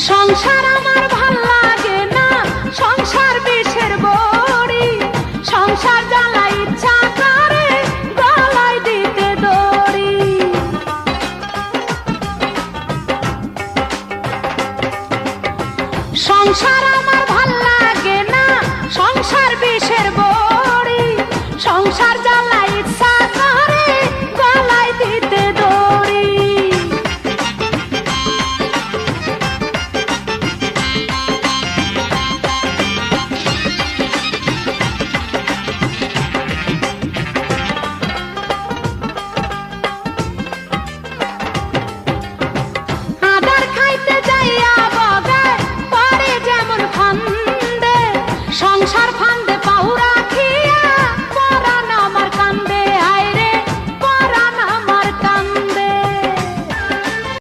সংসার আমার ভাল লাগে না, সংসার বিষের বড়ি, সংসার জ্বালা ইচ্ছা করে গলায় দিতে দড়ি। সংসার আমার ভাল লাগে না, সংসার বিষের বড়ি, সংসার জ্বালা